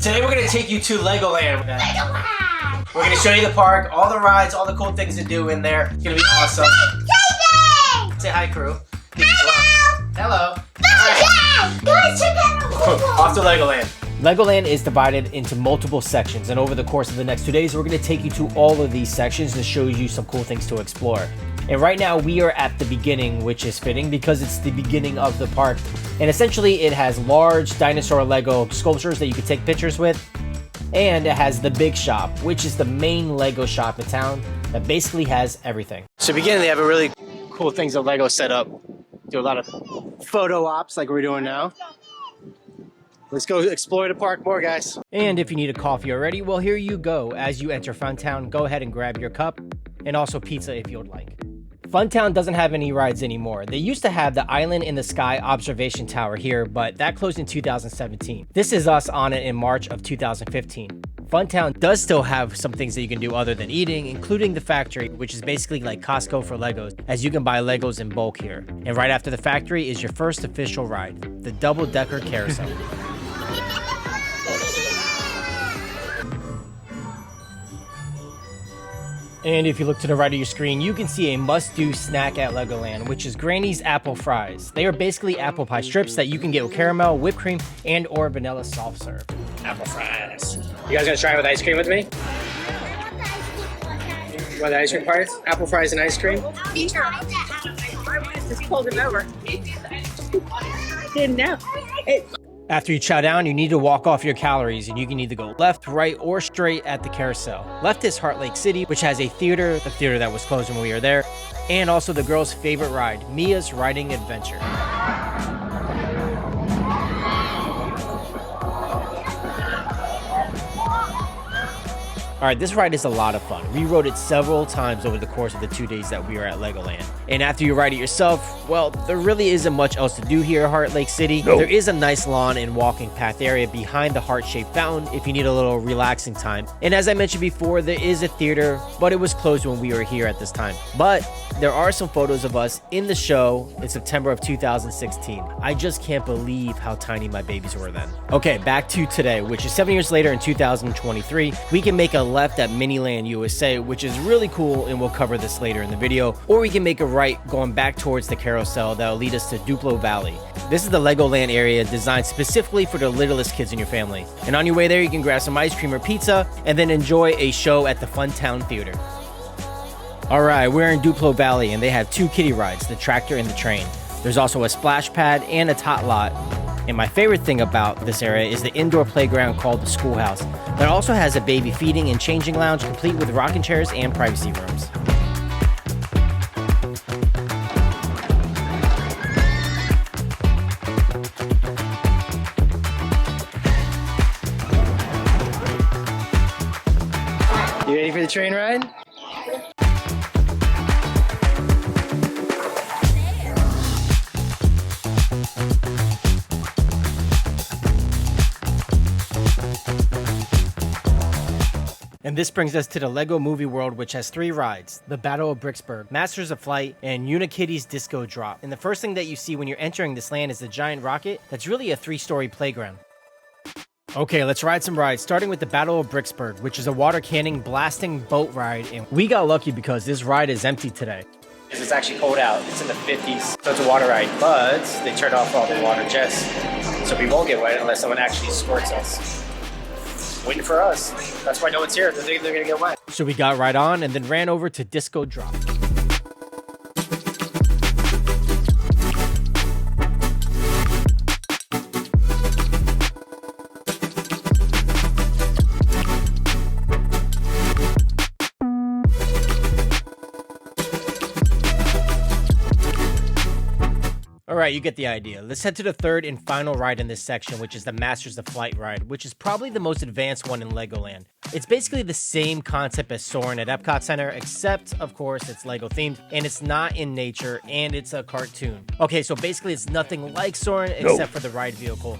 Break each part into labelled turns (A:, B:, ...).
A: Today we're gonna take you to Legoland. We're gonna show you the park, all the rides, all the cool things to do in there. It's gonna be awesome. Say hi, crew. Hello.
B: Guys, check out
A: Off to Legoland.
C: Legoland is divided into multiple sections, and over the course of the next 2 days, we're going to take you to all of these sections to show you some cool things to explore. And right now, we are at the beginning, which is fitting because it's the beginning of the park. And essentially, it has large dinosaur Lego sculptures that you can take pictures with. And it has the big shop, which is the main Lego shop in town that basically has everything.
A: To begin, they have a really cool things of Lego set up. Do a lot of photo ops like we're doing now. Let's go explore the park more, guys.
C: And if you need a coffee already, well, here you go. As you enter Funtown, go ahead and grab your cup, and also pizza if you'd like. Funtown doesn't have any rides anymore. They used to have the Island in the Sky observation tower here, but that closed in 2017. This is us on it in March of 2015. Funtown does still have some things that you can do other than eating, including the factory, which is basically like Costco for Legos, as you can buy Legos in bulk here. And right after the factory is your first official ride, the double-decker Carousel. And if you look to the right of your screen, you can see a must-do snack at Legoland, which is Granny's apple fries. They are basically apple pie strips that you can get with caramel, whipped cream, and or vanilla soft serve.
A: Apple fries. You guys gonna try it with ice cream with me? You want the ice cream part? Apple fries and ice cream?
B: Just pulled him over. Didn't know.
C: After you chow down, you need to walk off your calories, and you can either go left, right, or straight at the carousel. Left is Heartlake City, which has a theater, the theater that was closed when we were there, and also the girls' favorite ride, Mia's Riding Adventure. Alright, this ride is a lot of fun. We rode it several times over the course of the 2 days that we were at Legoland. And after you ride it yourself, well, there really isn't much else to do here at Heartlake City. Nope. There is a nice lawn and walking path area behind the heart-shaped fountain if you need a little relaxing time. And as I mentioned before, there is a theater, but it was closed when we were here at this time. But there are some photos of us in the show in September of 2016. I just can't believe how tiny my babies were then. Okay, back to today, which is 7 years later in 2023. We can make a left at Miniland USA, which is really cool, and we'll cover this later in the video, or we can make a right going back towards the carousel that will lead us to Duplo Valley. This is the Legoland area designed specifically for the littlest kids in your family. And on your way there, you can grab some ice cream or pizza and then enjoy a show at the Funtown Theater. Alright, we're in Duplo Valley, and they have two kiddie rides, the tractor and the train. There's also a splash pad and a tot lot. And my favorite thing about this area is the indoor playground called the Schoolhouse that also has a baby feeding and changing lounge complete with rocking chairs and privacy rooms.
A: You ready for the train ride?
C: And this brings us to the Lego Movie World, which has three rides: the Battle of Bricksburg, Masters of Flight, and Unikitty's Disco Drop. And the first thing that you see when you're entering this land is the giant rocket that's really a 3-story playground. Okay, let's ride some rides, starting with the Battle of Bricksburg, which is a water cannon blasting boat ride. And we got lucky because this ride is empty today.
A: It's actually cold out. It's in the 50s, so it's a water ride, but they turned off all the water jets, so we won't get wet unless someone actually squirts us. Waiting for us. That's why no one's here. They think they're gonna get wet.
C: So we got right on and then ran over to Disco Drop. Alright, you get the idea. Let's head to the third and final ride in this section, which is the Masters of Flight ride, which is probably the most advanced one in Legoland. It's basically the same concept as Soarin' at Epcot Center, except, of course, it's Lego themed, and it's not in nature, and it's a cartoon. Okay, so basically it's nothing like Soarin' except for the ride vehicle.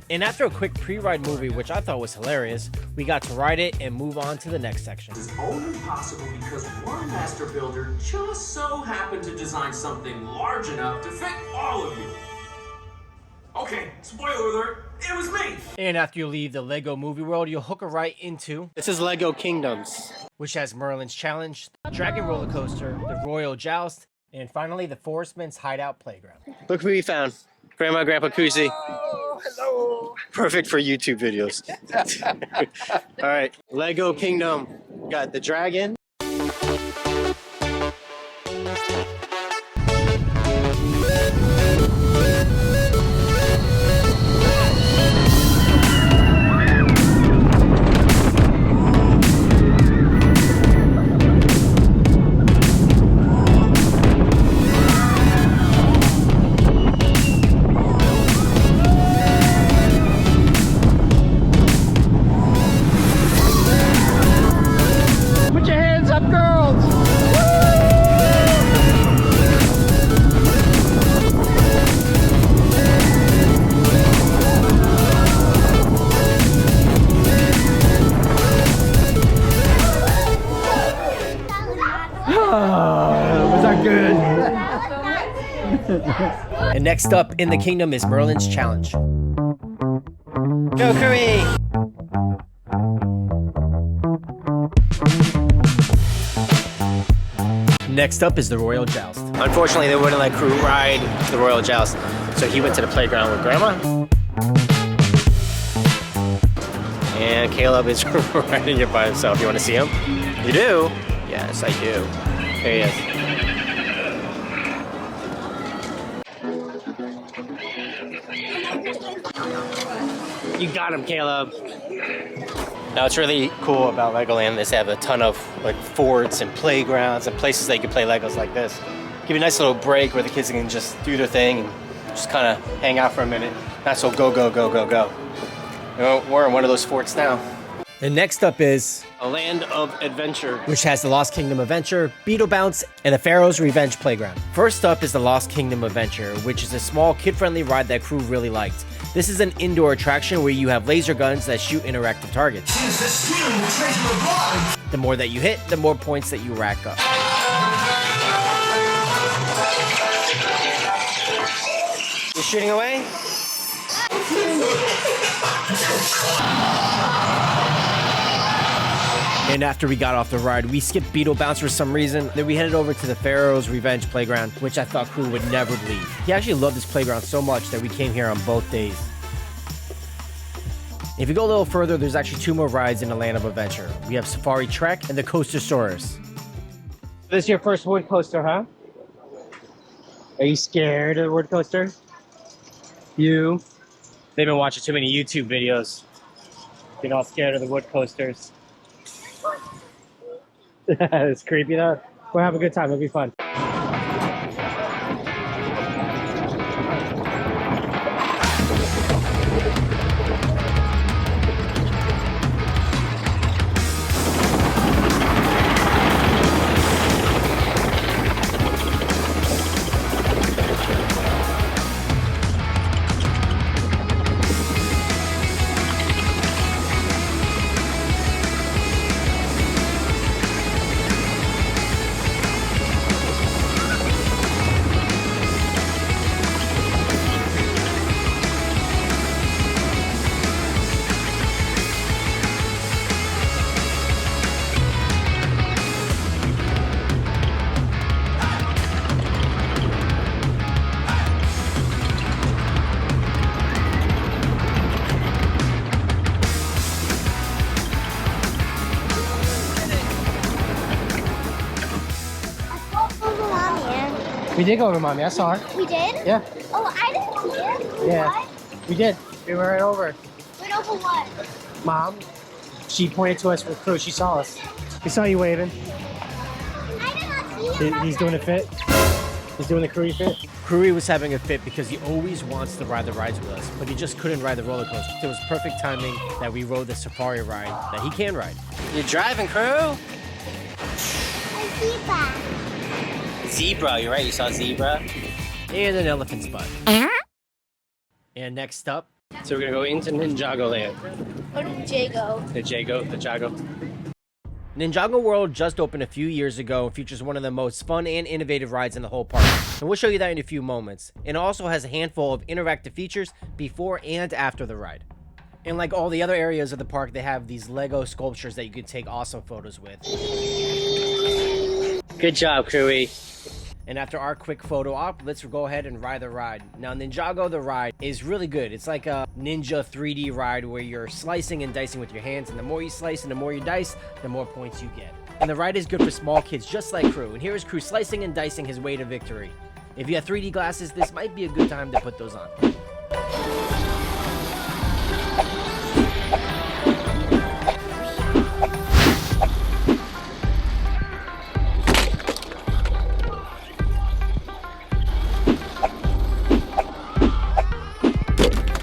C: And after a quick pre-ride movie, which I thought was hilarious, we got to ride it and move on to the next section.
D: This is only possible because one master builder just so happened to design something large enough to fit all of you. Okay, spoiler alert, It was me!
C: And after you leave the Lego Movie World, you'll hook a right into... This is Lego Kingdoms, which has Merlin's Challenge, Dragon Roller Coaster, the Royal Joust, and finally the Forestman's Hideout Playground. Look who we found. Grandma, Grandpa Kusi.
A: Oh, hello.
C: Perfect for YouTube videos. All right, Lego Kingdom. Got the dragon. And next up in the kingdom is Merlin's Challenge. Go, Curry! Next up is the Royal Joust. Unfortunately, they wouldn't let Crew ride the Royal Joust, so he went to the playground with Grandma. And Caleb is riding it by himself. You want to see him? You do? Yes, I do. There he is. You got him, Caleb. Now, what's really cool about Legoland is they have a ton of like forts and playgrounds and places that you can play Legos like this. Give you a nice little break where the kids can just do their thing and just kind of hang out for a minute. Not so go, go, go, go, go. You know, we're in one of those forts now. And next up is a Land of Adventure, which has the Lost Kingdom Adventure, Beetle Bounce, and the Pharaoh's Revenge Playground. First up is the Lost Kingdom Adventure, which is a small kid-friendly ride that Crew really liked. This is an indoor attraction where you have laser guns that shoot interactive targets. The more that you hit, the more points that you rack up. You're shooting away? And after we got off the ride, we skipped Beetle Bounce for some reason. Then we headed over to the Pharaoh's Revenge Playground, which I thought Crew would never leave. He actually loved this playground so much that we came here on both days. If you go a little further, there's actually two more rides in the Land of Adventure. We have Safari Trek and the Coastersaurus. This is your first wood coaster, huh? Are you scared of the wood coaster? You? They've been watching too many YouTube videos. Get all scared of the wood coasters. It's creepy though. We'll have a good time. It'll be fun. We did go over, Mommy. I saw her.
B: We did?
C: Yeah.
B: Oh, I didn't see her.
C: Yeah.
B: What?
C: We did. We went right over.
B: Went over what?
C: Mom, she pointed to us with Crew. She saw us. We saw you waving.
B: I did not see her.
C: He's doing a fit. He's doing the Crewy fit. Crewy was having a fit because he always wants to ride the rides with us, but he just couldn't ride the roller coaster. It was perfect timing that we rode the safari ride that he can ride. You're driving, Crew?
B: A zebra.
C: Zebra, you're right. You saw zebra. And an elephant spot. And next up, so we're gonna go into Ninjago Land.
B: Or Ninjago.
C: The Jago. Ninjago World just opened a few years ago and features one of the most fun and innovative rides in the whole park. And we'll show you that in a few moments. It also has a handful of interactive features before and after the ride. And like all the other areas of the park, they have these Lego sculptures that you can take awesome photos with.
A: Good job, Crewy.
C: And after our quick photo op, let's go ahead and ride the ride. Now, Ninjago the ride is really good. It's like a Ninja 3D ride where you're slicing and dicing with your hands, and the more you slice and the more you dice, the more points you get. And the ride is good for small kids just like Crew. And here is Crew slicing and dicing his way to victory. If you have 3D glasses, this might be a good time to put those on.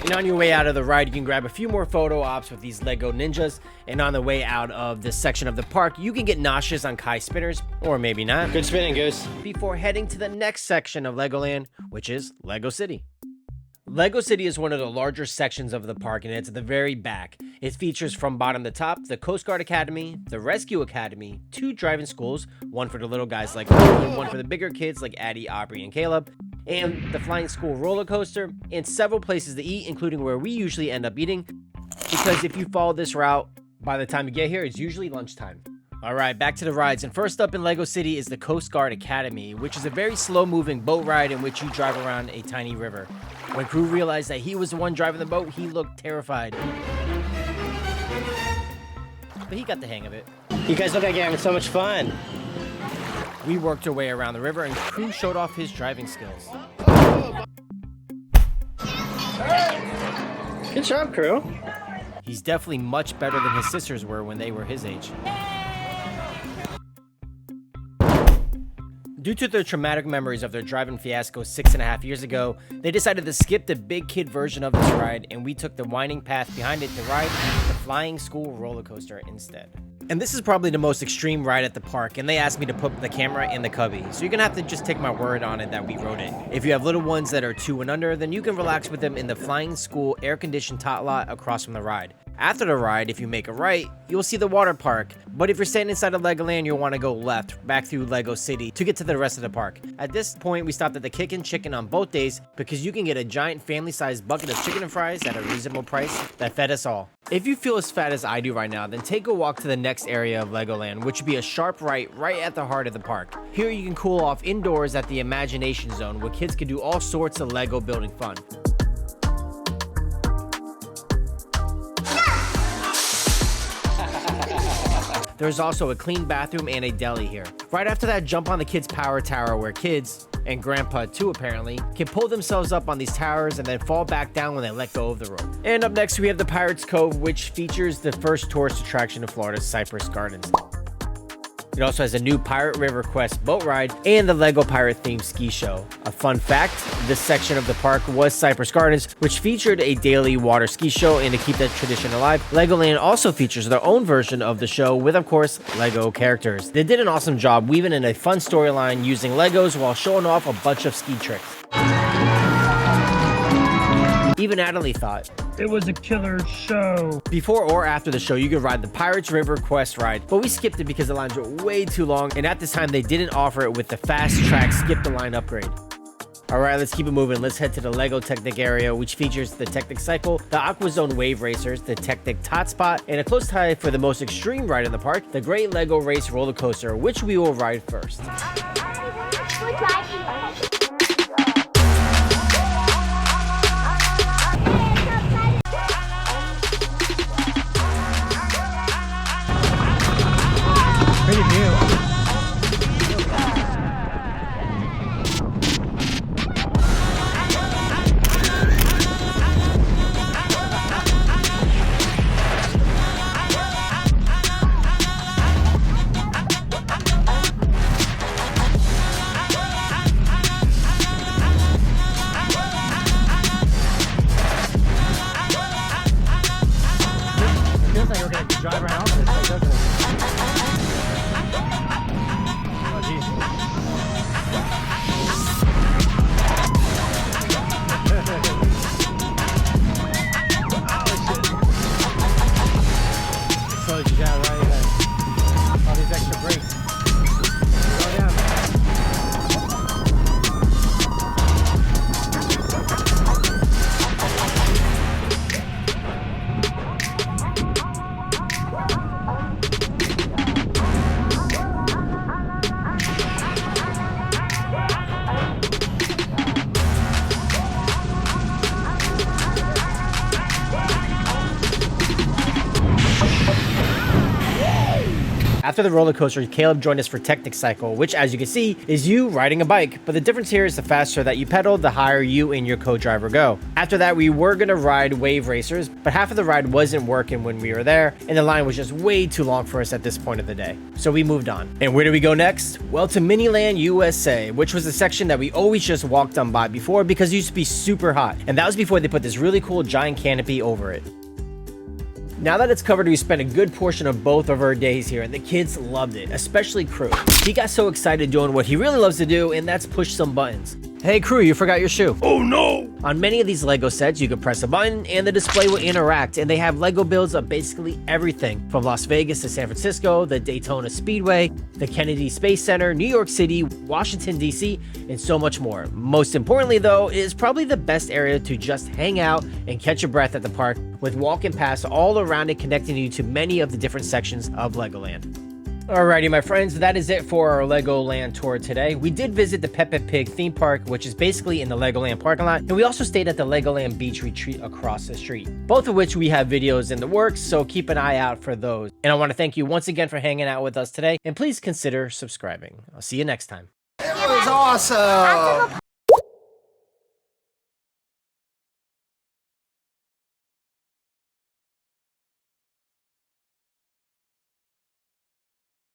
C: And on your way out of the ride, you can grab a few more photo ops with these Lego ninjas. And on the way out of this section of the park, you can get nauseous on Kai spinners, or maybe not.
A: Good spinning, Goose.
C: Before heading to the next section of Legoland, which is Lego City. Lego City is one of the larger sections of the park, and it's at the very back. It features from bottom to top the Coast Guard Academy, the Rescue Academy, 2 driving schools, one for the little guys like me, and one for the bigger kids like Addie, Aubrey, and Caleb, and the Flying School roller coaster, and several places to eat, including where we usually end up eating, because if you follow this route, by the time you get here, it's usually lunchtime. Alright, back to the rides, and first up in Lego City is the Coast Guard Academy, which is a very slow-moving boat ride in which you drive around a tiny river. When Crew realized that he was the one driving the boat, he looked terrified. But he got the hang of it.
A: You guys look like you're having so much fun.
C: We worked our way around the river, and Crew showed off his driving skills.
A: Good job, Crew.
C: He's definitely much better than his sisters were when they were his age. Due to their traumatic memories of their driving fiasco 6.5 years ago, they decided to skip the big kid version of this ride, and we took the winding path behind it to ride the Flying School roller coaster instead. And this is probably the most extreme ride at the park, and they asked me to put the camera in the cubby, so you're gonna have to just take my word on it that we rode it. If you have little ones that are 2 and under, then you can relax with them in the Flying School air-conditioned tot lot across from the ride. After the ride, if you make a right, you'll see the water park, but if you're staying inside of Legoland, you'll want to go left, back through Lego City, to get to the rest of the park. At this point, we stopped at the Kickin Chicken on both days, because you can get a giant family-sized bucket of chicken and fries at a reasonable price that fed us all. If you feel as fat as I do right now, then take a walk to the next area of Legoland, which would be a sharp right at the heart of the park. Here you can cool off indoors at the Imagination Zone, where kids can do all sorts of Lego building fun. There's also a clean bathroom and a deli here. Right after that, jump on the kids' power tower where kids, and grandpa too apparently, can pull themselves up on these towers and then fall back down when they let go of the rope. And up next we have the Pirates Cove, which features the first tourist attraction in Florida's Cypress Gardens. It also has a new Pirate River Quest boat ride and the Lego Pirate themed ski show. A fun fact, this section of the park was Cypress Gardens, which featured a daily water ski show, and to keep that tradition alive, Legoland also features their own version of the show with, of course, Lego characters. They did an awesome job weaving in a fun storyline using Legos while showing off a bunch of ski tricks. Even Natalie thought
E: it was a killer show.
C: Before or after the show, you could ride the Pirates River Quest ride, but we skipped it because the lines were way too long, and at this time they didn't offer it with the fast track skip the line upgrade. Alright, let's keep it moving. Let's head to the Lego Technic area, which features the Technic Cycle, the Aqua Zone Wave Racers, the Technic Tot Spot, and a close tie for the most extreme ride in the park, the Great Lego Race Roller Coaster, which we will ride first.
B: We're driving.
E: Pretty new. Feels like we're gonna drive right off this thing, doesn't it? Oh, jeez. Slowed you down right there. Oh,
C: After the roller coaster, Caleb joined us for Technic Cycle, which as you can see is you riding a bike. But the difference here is the faster that you pedal, the higher you and your co-driver go. After that, we were gonna ride Wave Racers, but half of the ride wasn't working when we were there, and the line was just way too long for us at this point of the day. So we moved on. And where do we go next? Well, to Miniland USA, which was a section that we always just walked on by before because it used to be super hot. And that was before they put this really cool giant canopy over it. Now that it's covered, we spent a good portion of both of our days here, and the kids loved it, especially Crew. He got so excited doing what he really loves to do, and that's push some buttons. Hey Crew, you forgot your shoe. Oh no! On many of these LEGO sets, you can press a button and the display will interact, and they have LEGO builds of basically everything from Las Vegas to San Francisco, the Daytona Speedway, the Kennedy Space Center, New York City, Washington DC, and so much more. Most importantly though, it is probably the best area to just hang out and catch your breath at the park, with walking paths all around it connecting you to many of the different sections of LEGOLAND. Alrighty, my friends, that is it for our LEGOLAND tour today. We did visit the Peppa Pig theme park, which is basically in the LEGOLAND parking lot, and we also stayed at the LEGOLAND beach retreat across the street, both of which we have videos in the works, so keep an eye out for those. And I want to thank you once again for hanging out with us today, and please consider subscribing. I'll see you next time.
F: It was awesome.